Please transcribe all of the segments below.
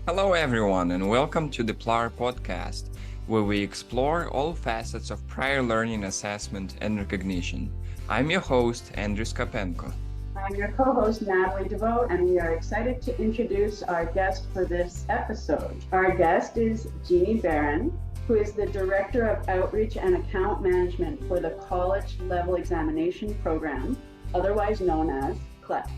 Hello, everyone, and welcome to the PLAR podcast, where we explore all facets of prior learning assessment and recognition. I'm your host, Andrew Skapenko. I'm your co-host, Natalie DeVoe, and we are excited to introduce our guest for this episode. Our guest is Gini Beran, who is the Director of Outreach and Account Management for the College Level Examination Program, otherwise known as CLEP.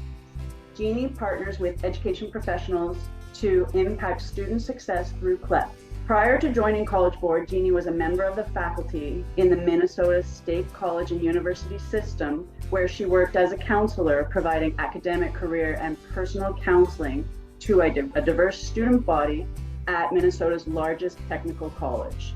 Gini partners with education professionals to impact student success through CLEP. Prior to joining College Board, Gini was a member of the faculty in the Minnesota State College and University system, where she worked as a counselor, providing academic, career, and personal counseling to a diverse student body at Minnesota's largest technical college.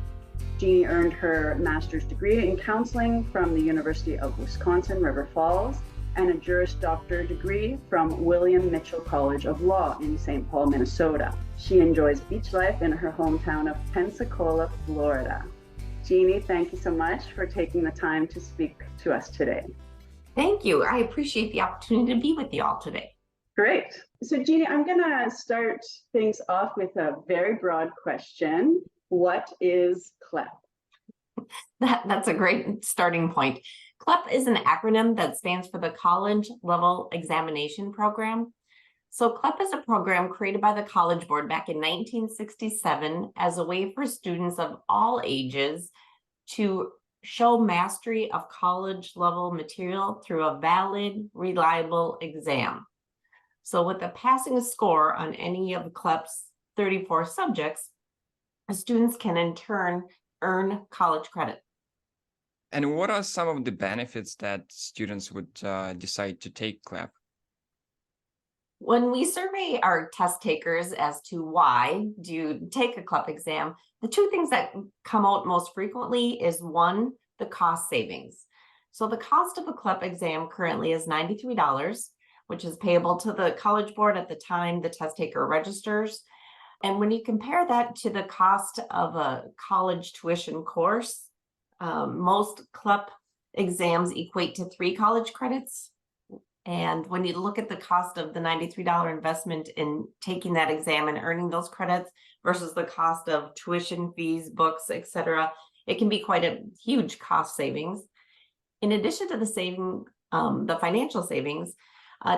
Gini earned her master's degree in counseling from the University of Wisconsin, River Falls, and a Juris Doctor degree from William Mitchell College of Law in St. Paul, Minnesota. She enjoys beach life in her hometown of Pensacola, Florida. Gini, thank you so much for taking the time to speak to us today. Thank you. I appreciate the opportunity to be with you all today. Great. So Gini, I'm gonna start things off with a very broad question. What is CLEP? That's a great starting point. CLEP is an acronym that stands for the College Level Examination Program. So CLEP is a program created by the College Board back in 1967 as a way for students of all ages to show mastery of college level material through a valid, reliable exam. So with a passing score on any of CLEP's 34 subjects, students can in turn earn college credit. And what are some of the benefits that students would decide to take CLEP? When we survey our test takers as to why do you take a CLEP exam, the two things that come out most frequently is one, the cost savings. So the cost of a CLEP exam currently is $93, which is payable to the College Board at the time the test taker registers. And when you compare that to the cost of a college tuition course, most CLEP exams equate to 3 college credits. And when you look at the cost of the $93 investment in taking that exam and earning those credits versus the cost of tuition fees, books, etc., it can be quite a huge cost savings. In addition to the financial savings,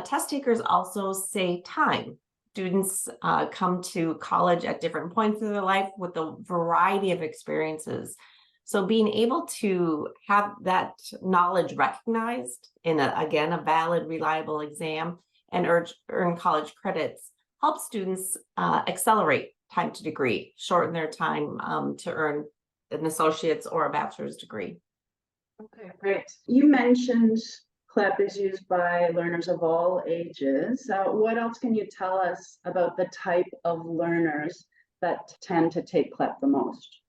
test takers also save time. Students come to college at different points in their life with a variety of experiences. So being able to have that knowledge recognized in a valid, reliable exam and earn college credits helps students accelerate time to degree, shorten their time to earn an associate's or a bachelor's degree. Okay, great. You mentioned CLEP is used by learners of all ages. What else can you tell us about the type of learners that tend to take CLEP the most?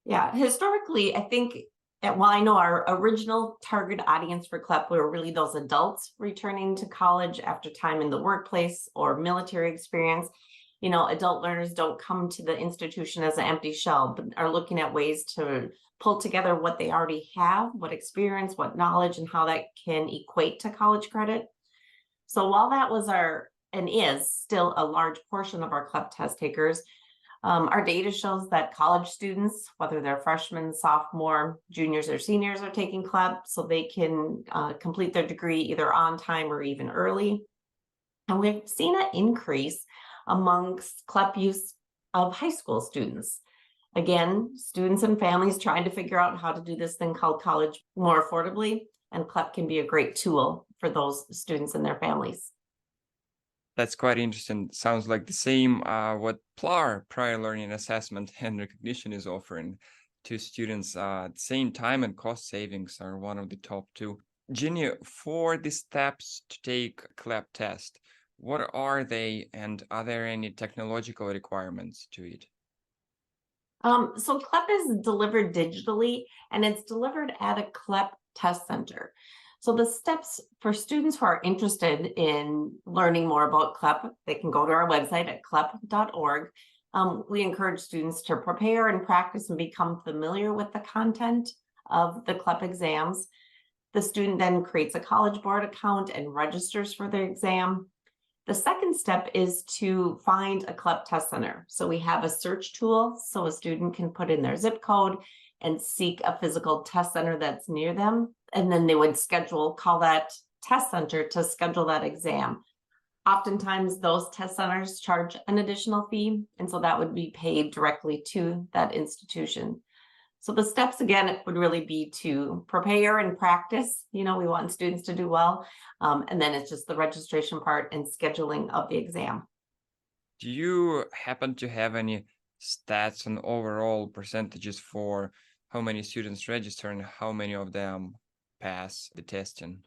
Yeah, historically, I think, I know our original target audience for CLEP were really those adults returning to college after time in the workplace or military experience. You know, adult learners don't come to the institution as an empty shell, but are looking at ways to pull together what they already have, what experience, what knowledge, and how that can equate to college credit. So while that was and is still a large portion of our CLEP test takers, our data shows that college students, whether they're freshmen, sophomore, juniors, or seniors, are taking CLEP so they can complete their degree either on time or even early. And we've seen an increase amongst CLEP use of high school students. Again, students and families trying to figure out how to do this thing called college more affordably, and CLEP can be a great tool for those students and their families. That's quite interesting. Sounds like the same what PLAR, prior learning assessment and recognition, is offering to students. At the same time and cost savings are one of the top two. Gini, for the steps to take CLEP test, what are they, and are there any technological requirements to it? So CLEP is delivered digitally, and it's delivered at a CLEP test center. So the steps for students who are interested in learning more about CLEP, they can go to our website at clep.org. We encourage students to prepare and practice and become familiar with the content of the CLEP exams. The student then creates a College Board account and registers for the exam. The second step is to find a CLEP test center. So we have a search tool so a student can put in their zip code and seek a physical test center that's near them. And then they would call that test center to schedule that exam. Oftentimes those test centers charge an additional fee, and so that would be paid directly to that institution. So the steps, again, it would really be to prepare and practice. We want students to do well. And then it's just the registration part and scheduling of the exam. Do you happen to have any stats on overall percentages for how many students register and how many of them pass the testing?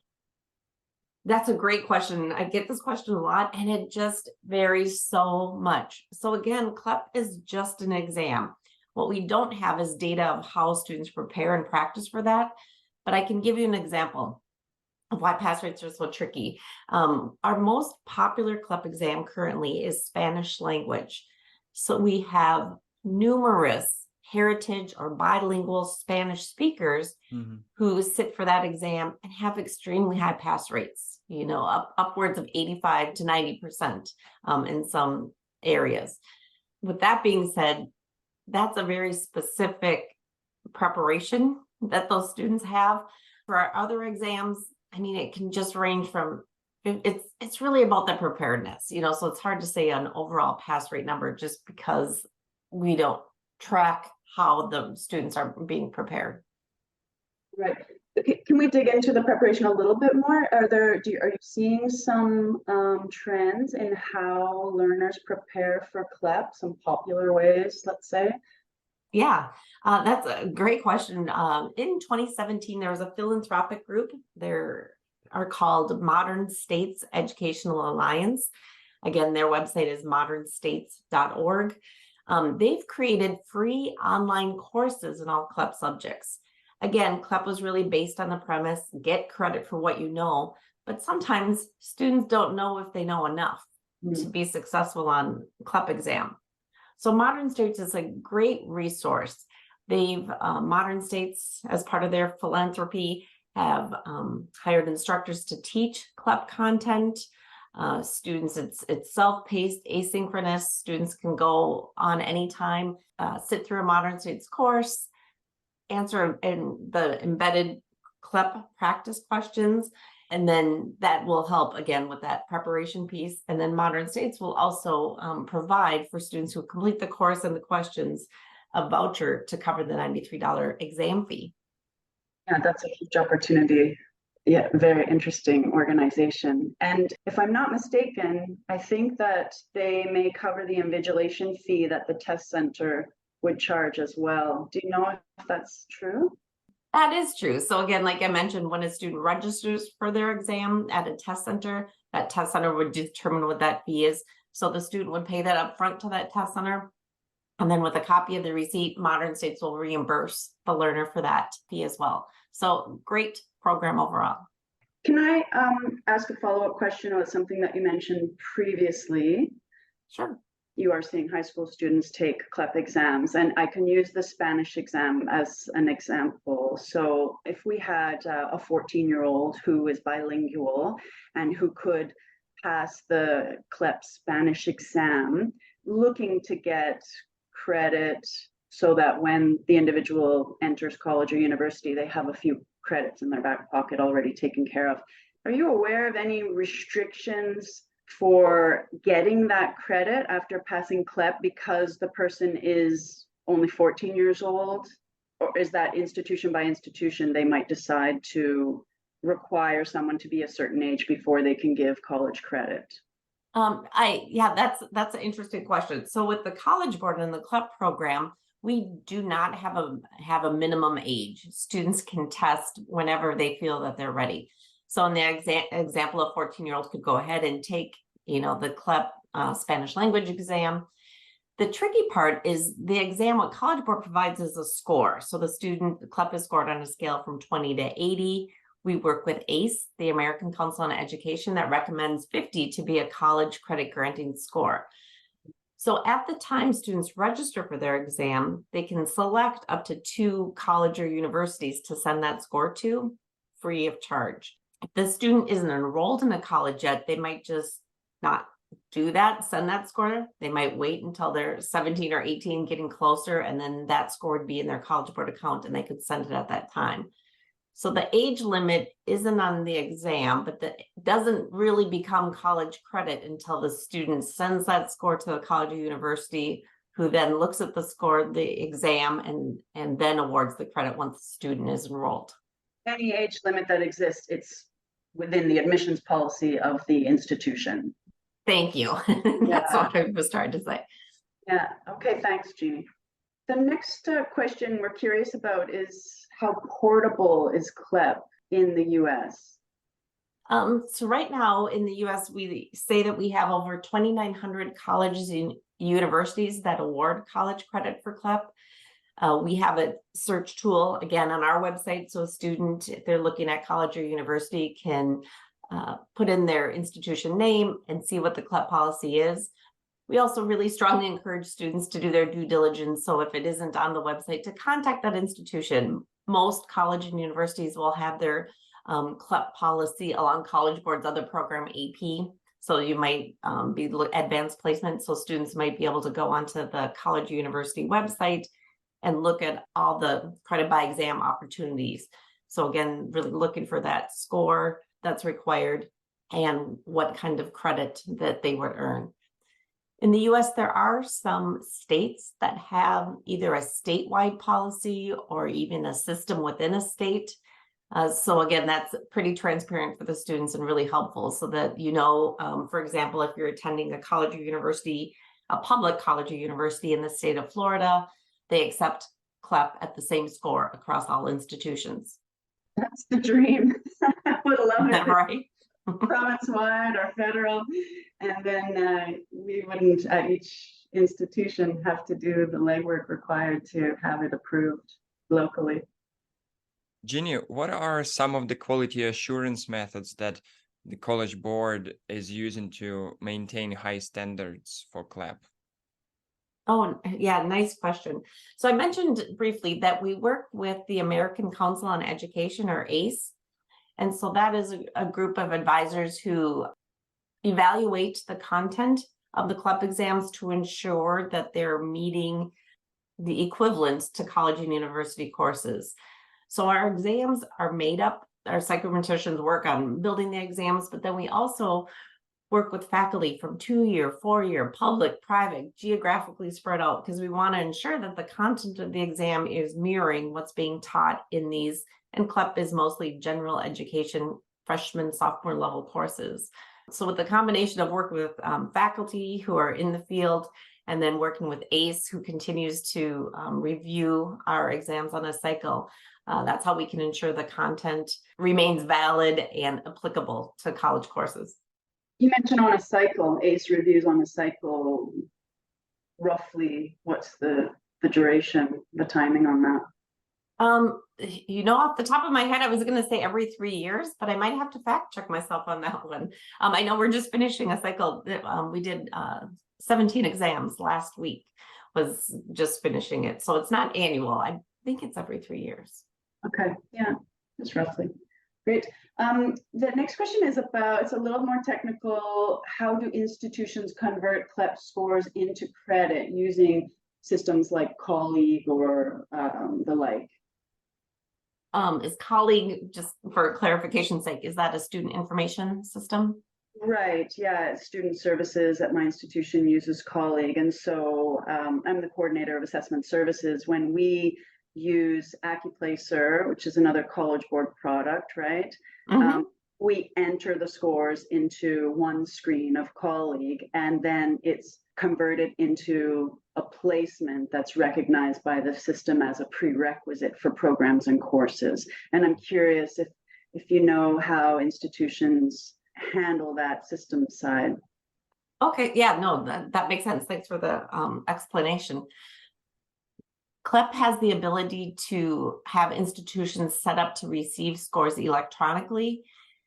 That's a great question. I get this question a lot, and it just varies so much. So again, CLEP is just an exam. What we don't have is data of how students prepare and practice for that, but I can give you an example of why pass rates are so tricky. Our most popular CLEP exam currently is Spanish language. So we have numerous heritage or bilingual Spanish speakers who sit for that exam and have extremely high pass rates, upwards of 85 to 90% in some areas. With that being said, that's a very specific preparation that those students have. For our other exams, it can just range from, it's really about the preparedness, so it's hard to say an overall pass rate number just because we don't track how the students are being prepared. Right. Okay. Can we dig into the preparation a little bit more? Are you seeing some trends in how learners prepare for CLEP? Some popular ways, let's say. Yeah, that's a great question. In 2017, there was a philanthropic group. They are called Modern States Educational Alliance. Again, their website is modernstates.org. They've created free online courses in all CLEP subjects. Again, CLEP was really based on the premise, get credit for what you know, but sometimes students don't know if they know enough to be successful on CLEP exam. So Modern States is a great resource. Modern States, as part of their philanthropy, have hired instructors to teach CLEP content. Students, it's self-paced, asynchronous. Students can go on anytime, sit through a Modern States course, answer in the embedded CLEP practice questions, and then that will help again with that preparation piece. And then Modern States will also provide for students who complete the course and the questions a voucher to cover the $93 exam fee. Yeah, that's a huge opportunity. Yeah, very interesting organization. And if I'm not mistaken, I think that they may cover the invigilation fee that the test center would charge as well. Do you know if that's true? That is true. So again, like I mentioned, when a student registers for their exam at a test center, that test center would determine what that fee is. So the student would pay that up front to that test center. And then with a copy of the receipt, Modern States will reimburse the learner for that fee as well. So great program overall. Can I ask a follow-up question about something that you mentioned previously? Sure. You are seeing high school students take CLEP exams, and I can use the Spanish exam as an example. So if we had a 14-year-old who is bilingual and who could pass the CLEP Spanish exam, looking to get credit so that when the individual enters college or university, they have a few credits in their back pocket already taken care of. Are you aware of any restrictions for getting that credit after passing CLEP because the person is only 14 years old? Or is that institution by institution, they might decide to require someone to be a certain age before they can give college credit? That's an interesting question. So with the College Board and the CLEP program, we do not have a minimum age. Students can test whenever they feel that they're ready. So in the example, a 14-year-old could go ahead and take, the CLEP Spanish language exam. The tricky part is the exam, what College Board provides is a score. So the CLEP is scored on a scale from 20 to 80. We work with ACE, the American Council on Education, that recommends 50 to be a college credit granting score. So at the time students register for their exam, they can select up to 2 college or universities to send that score to free of charge. If the student isn't enrolled in a college yet, they might just not do that, send that score. They might wait until they're 17 or 18, getting closer, and then that score would be in their College Board account and they could send it at that time. So the age limit isn't on the exam, but that doesn't really become college credit until the student sends that score to the college or university, who then looks at the score, the exam, and then awards the credit once the student is enrolled. Any age limit that exists, it's within the admissions policy of the institution. Thank you. That's what I was trying to say. Yeah. Okay. Thanks, Jeannie. The next question we're curious about is how portable is CLEP in the U.S.? So right now in the U.S., we say that we have over 2,900 colleges and universities that award college credit for CLEP. We have a search tool, again, on our website. So a student, if they're looking at college or university, can put in their institution name and see what the CLEP policy is. We also really strongly encourage students to do their due diligence. So if it isn't on the website, to contact that institution. Most college and universities will have their CLEP policy along College Board's other program, AP. So you might be advanced placement. So students might be able to go onto the college or university website and look at all the credit by exam opportunities. So again, really looking for that score that's required and what kind of credit that they would earn. In the US, there are some states that have either a statewide policy or even a system within a state. So again, that's pretty transparent for the students and really helpful so that, for example, if you're attending a college or university, a public college or university in the state of Florida, they accept CLEP at the same score across all institutions. That's the dream. I would love it. Right? Province-wide or federal, and then we wouldn't at each institution have to do the legwork required to have it approved locally. Gini, what are some of the quality assurance methods that the College Board is using to maintain high standards for CLEP? Oh, yeah, nice question. So I mentioned briefly that we work with the American Council on Education, or ACE. And so that is a group of advisors who evaluate the content of the CLEP exams to ensure that they're meeting the equivalents to college and university courses. So our exams are made up, our psychometricians work on building the exams, but then we also work with faculty from 2-year, 4-year, public, private, geographically spread out, because we want to ensure that the content of the exam is mirroring what's being taught in these. And CLEP is mostly general education, freshman, sophomore level courses. So with the combination of work with faculty who are in the field, and then working with ACE, who continues to review our exams on a cycle, that's how we can ensure the content remains valid and applicable to college courses. You mentioned on a cycle, ACE reviews on a cycle. Roughly, what's the duration, the timing on that? Off the top of my head, I was going to say every 3 years, but I might have to fact check myself on that one. I know we're just finishing a cycle. We did 17 exams last week, was just finishing it. So it's not annual. I think it's every 3 years. Okay. Yeah, just roughly. Great. The next question is about, it's a little more technical. How do institutions convert CLEP scores into credit using systems like Colleague or the like? Is Colleague, just for clarification's sake, is that a student information system? Right. Yeah. Student services at my institution uses Colleague. And so I'm the coordinator of assessment services. When we use AccuPlacer, which is another College Board product, right? Mm-hmm. We enter the scores into one screen of Colleague, and then it's converted into a placement that's recognized by the system as a prerequisite for programs and courses. And I'm curious if you know how institutions handle that system side. Okay, yeah, no, that makes sense. Thanks for the explanation. CLEP has the ability to have institutions set up to receive scores electronically.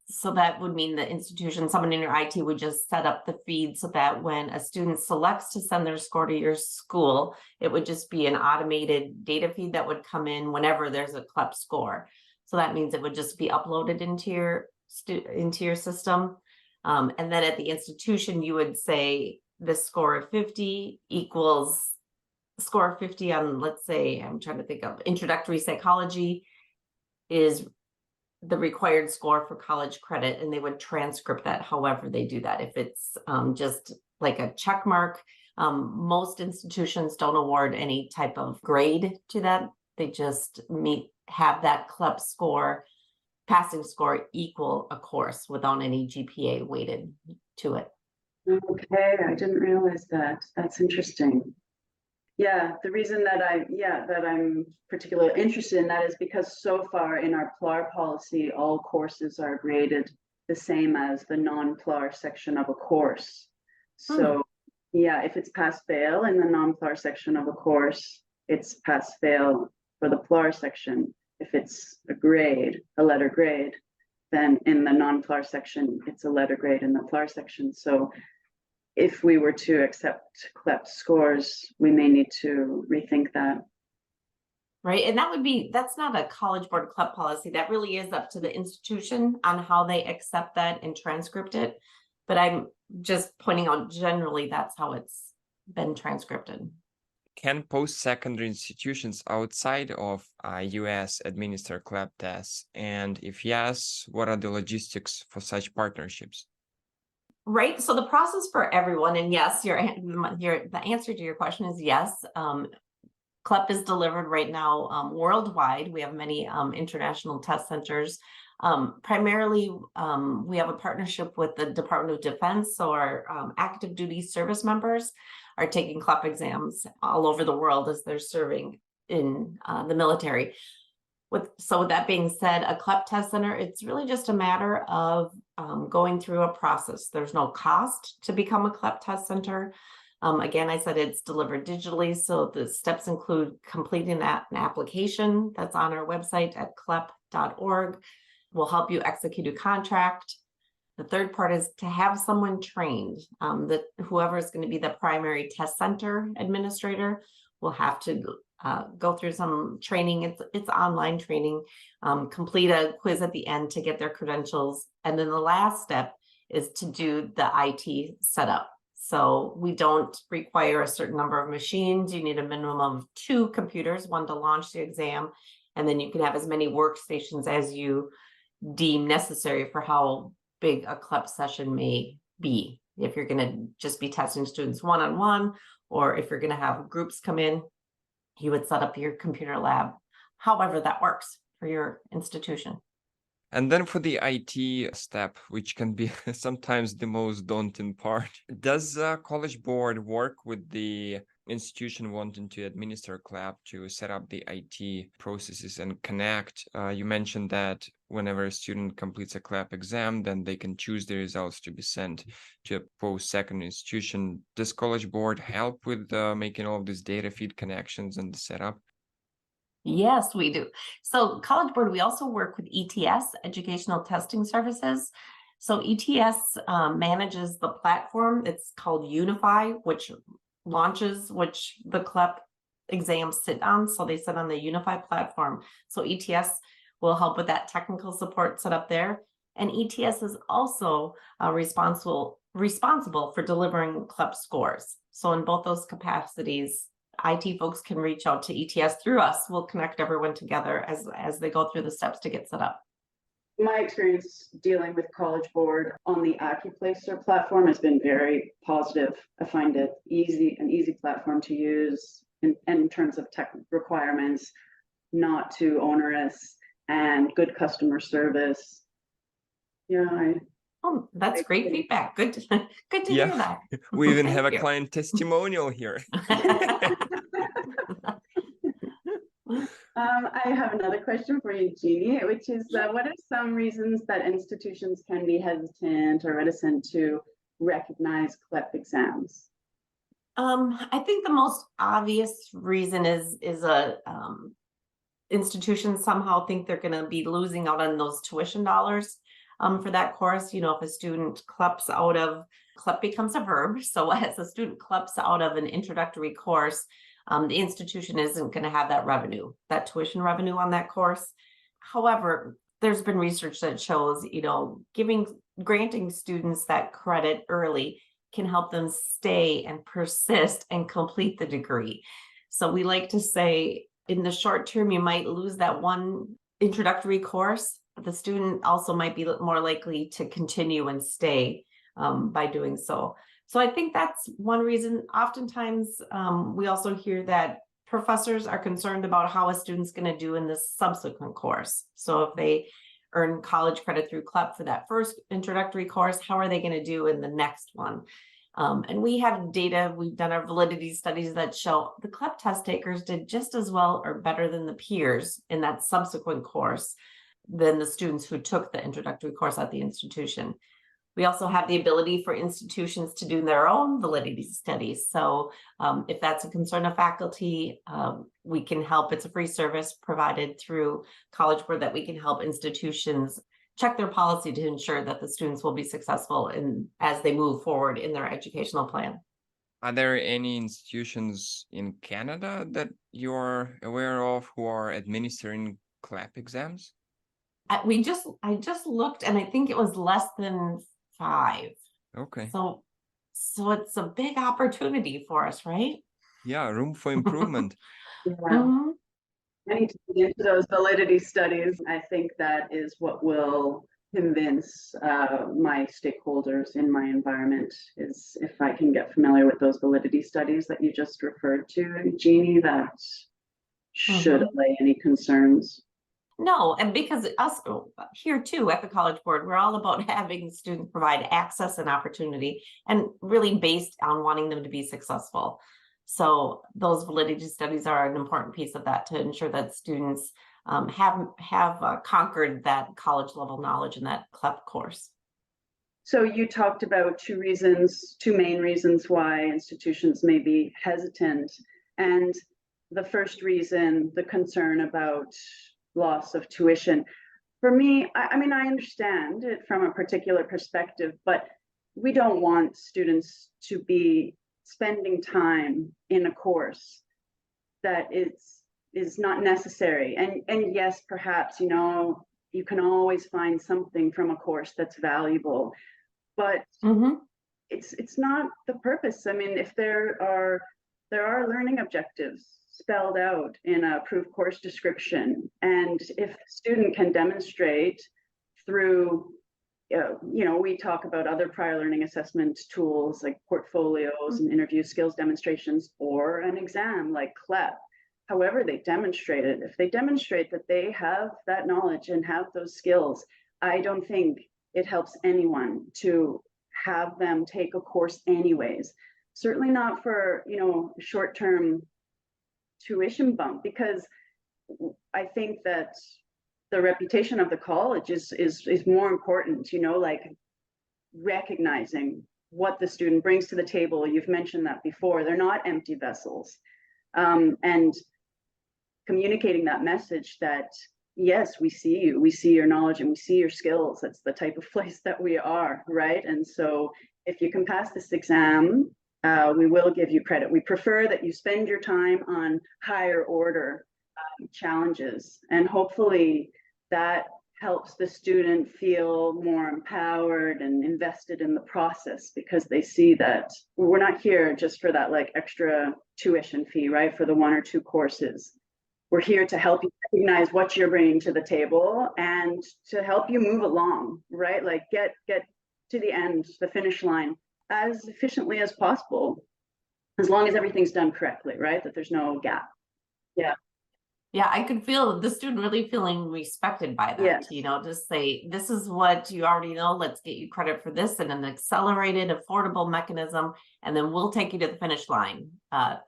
So that would mean the institution, someone in your IT would just set up the feed so that when a student selects to send their score to your school, it would just be an automated data feed that would come in whenever there's a CLEP score. So that means it would just be uploaded into your system. And then at the institution, you would say the score of 50 equals score of 50 on, let's say, I'm trying to think of introductory psychology is the required score for college credit, and they would transcript that however they do that. If it's just like a check mark, most institutions don't award any type of grade to that. They just have that CLEP score, passing score equal a course without any GPA weighted to it. Okay, I didn't realize that. That's interesting. Yeah, the reason that I'm particularly interested in that is because so far in our PLAR policy, all courses are graded the same as the non-PLAR section of a course. So yeah, if it's pass-fail in the non-PLAR section of a course, it's pass-fail for the PLAR section. If it's a letter grade, then in the non-PLAR section, it's a letter grade in the PLAR section. So if we were to accept CLEP scores, we may need to rethink that. Right. And that's not a College Board CLEP policy. That really is up to the institution on how they accept that and transcript it. But I'm just pointing out generally that's how it's been transcripted. Can post-secondary institutions outside of US administer CLEP tests? And if yes, what are the logistics for such partnerships? Right. So the process for everyone, and yes, the answer to your question is yes. CLEP is delivered right now worldwide. We have many international test centers. Primarily, we have a partnership with the Department of Defense, so our active duty service members are taking CLEP exams all over the world as they're serving in the military. With that being said, a CLEP test center, it's really just a matter of going through a process. There's no cost to become a CLEP test center. Again, I said it's delivered digitally, so the steps include completing an application that's on our website at clep.org. We'll help you execute a contract. The third part is to have someone trained. Whoever is going to be the primary test center administrator will have to go through some training. It's online training, complete a quiz at the end to get their credentials. And then the last step is to do the IT setup. So we don't require a certain number of machines. You need a minimum of 2 computers, one to launch the exam, and then you can have as many workstations as you deem necessary for how big a CLEP session may be. If you're going to just be testing students one-on-one, or if you're going to have groups come in, you would set up your computer lab, however that works for your institution. And then for the IT step, which can be sometimes the most daunting part, does College Board work with the institution wanting to administer CLEP to set up the IT processes and connect? You mentioned that whenever a student completes a CLEP exam, then they can choose the results to be sent to a post-secondary institution. Does College Board help with making all of these data feed connections and the setup? Yes, we do. So College Board, we also work with ETS, Educational Testing Services. So ETS manages the platform. It's called Unify, which the CLEP exams sit on. So they sit on the Unify platform. So ETS will help with that technical support set up there. And ETS is also responsible for delivering CLEP scores. So in both those capacities, IT folks can reach out to ETS through us. We'll connect everyone together as they go through the steps to get set up. My experience dealing with College Board on the AccuPlacer platform has been very positive. I find it an easy platform to use in terms of tech requirements, not too onerous, and good customer service. Yeah, that's great feedback. Good to hear that. We even have a client testimonial here. I have another question for you, Gini, which is what are some reasons that institutions can be hesitant or reticent to recognize CLEP exams? I think the most obvious reason is institutions somehow think they're going to be losing out on those tuition dollars for that course. You know, if a student CLEP becomes a verb. So as a student CLEPs out of an introductory course, the institution isn't going to have that tuition revenue on that course. However, there's been research that shows, granting students that credit early can help them stay and persist and complete the degree. So we like to say in the short term, you might lose that one introductory course. The student also might be more likely to continue and stay by doing so. So I think that's one reason. Oftentimes, we also hear that professors are concerned about how a student's going to do in the subsequent course. So if they earn college credit through CLEP for that first introductory course, how are they going to do in the next one? And we have data, we've done our validity studies that show the CLEP test takers did just as well or better than the peers in that subsequent course than the students who took the introductory course at the institution. We also have the ability for institutions to do their own validity studies. So if that's a concern of faculty, we can help. It's a free service provided through College Board that we can help institutions check their policy to ensure that the students will be successful as they move forward in their educational plan. Are there any institutions in Canada that you're aware of who are administering CLEP exams? I just looked, and I think it was less than 5. Okay. So it's a big opportunity for us, right? Yeah, room for improvement. Yeah. Mhm. I need to get into those validity studies. I think that is what will convince my stakeholders in my environment, is if I can get familiar with those validity studies that you just referred to, Jeannie, that should allay any concerns. No, and because us here too at the College Board, we're all about having students provide access and opportunity, and really based on wanting them to be successful. So those validity studies are an important piece of that to ensure that students have conquered that college level knowledge in that CLEP course. So you talked about two main reasons why institutions may be hesitant. And the first reason, the concern about loss of tuition. For me, I mean, I understand it from a particular perspective, but we don't want students to be spending time in a course that is not necessary. And yes, perhaps, you can always find something from a course that's valuable, but it's not the purpose. I mean, if there are learning objectives spelled out in a approved course description, and if the student can demonstrate through we talk about other prior learning assessment tools like portfolios and interview skills demonstrations, or an exam like CLEP. However they demonstrate it, if they demonstrate that they have that knowledge and have those skills, I don't think it helps anyone to have them take a course anyways. Certainly not for short-term tuition bump, because I think that the reputation of the college is more important, like recognizing what the student brings to the table. You've mentioned that before. They're not empty vessels. And communicating that message that, yes, we see you, we see your knowledge, and we see your skills. That's the type of place that we are, right? And so if you can pass this exam, we will give you credit. We prefer that you spend your time on higher order challenges, and hopefully that helps the student feel more empowered and invested in the process, because they see that we're not here just for that extra tuition fee, right? For the 1 or 2 courses. We're here to help you recognize what you're bringing to the table and to help you move along, right? Get to the end, the finish line, as efficiently as possible, as long as everything's done correctly, right? That there's no gap. Yeah, I could feel the student really feeling respected by that, Yes. To say, this is what you already know, let's get you credit for this in an accelerated, affordable mechanism, and then we'll take you to the finish line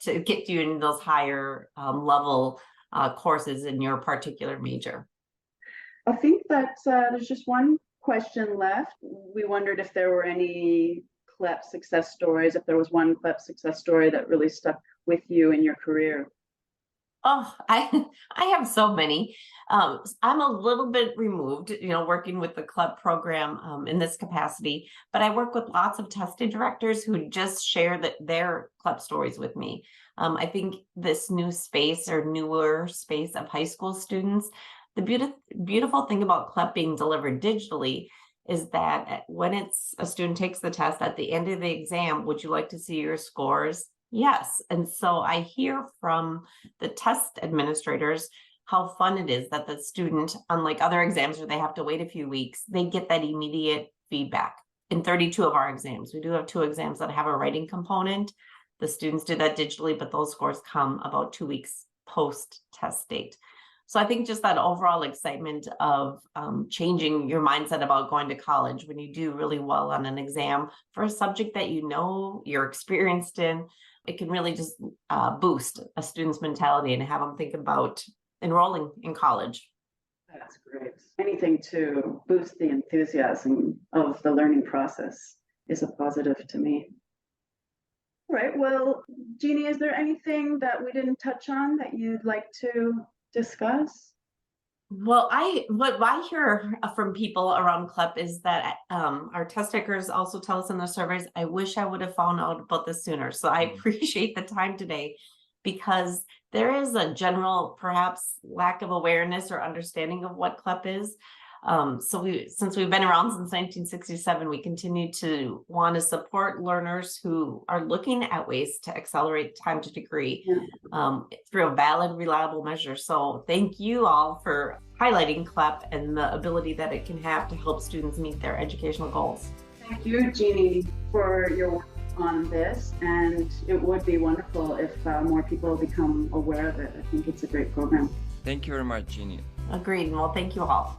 to get you in those higher level courses in your particular major. I think that there's just one question left. We wondered if there were any CLEP success stories, if there was one CLEP success story that really stuck with you in your career. Oh, I have so many. I'm a little bit removed, working with the CLEP program in this capacity, but I work with lots of testing directors who just share their CLEP stories with me. I think this new space or newer space of high school students, The beautiful thing about CLEP being delivered digitally is that when a student takes the test at the end of the exam, would you like to see your scores? Yes. And so I hear from the test administrators how fun it is that the student, unlike other exams where they have to wait a few weeks, they get that immediate feedback. In 32 of our exams, we do have 2 exams that have a writing component. The students do that digitally, but those scores come about 2 weeks post test date. So I think just that overall excitement of changing your mindset about going to college when you do really well on an exam for a subject that you know you're experienced in, it can really just boost a student's mentality and have them think about enrolling in college. That's great. Anything to boost the enthusiasm of the learning process is a positive to me. All right, well, Gini, is there anything that we didn't touch on that you'd like to discuss? Well, what I hear from people around CLEP is that our test takers also tell us in the surveys, I wish I would have found out about this sooner. So I appreciate the time today, because there is a general, perhaps, lack of awareness or understanding of what CLEP is. Since we've been around since 1967, we continue to want to support learners who are looking at ways to accelerate time to degree through a valid, reliable measure. So thank you all for highlighting CLEP and the ability that it can have to help students meet their educational goals. Thank you, Gini, for your work on this, and it would be wonderful if more people become aware of it. I think it's a great program. Thank you very much, Gini. Agreed. Well, thank you all.